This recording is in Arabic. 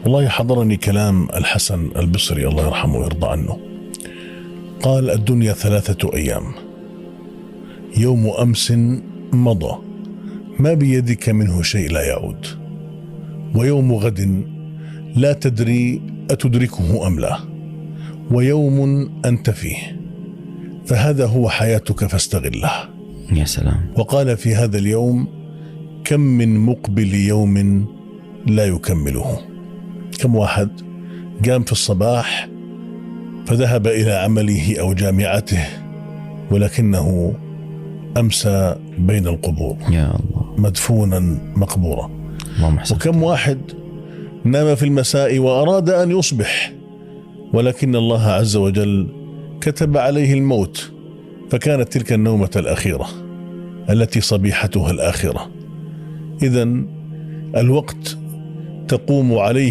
والله حضرني كلام الحسن البصري الله يرحمه ويرضى عنه. قال: الدنيا 3 أيام، يوم أمس مضى ما بيدك منه شيء لا يعود، ويوم غد لا تدري أتدركه أم لا، ويوم أنت فيه، فهذا هو حياتك فاستغله. يا سلام. وقال في هذا اليوم: كم من مقبل يوم لا يكمله. كم واحد قام في الصباح فذهب إلى عمله أو جامعته ولكنه أمسى بين القبور، يا الله، مدفونا مقبورا. وكم واحد نام في المساء وأراد أن يصبح ولكن الله عز وجل كتب عليه الموت، فكانت تلك النومة الأخيرة التي صبيحتها الآخرة. إذن الوقت تقوم عليه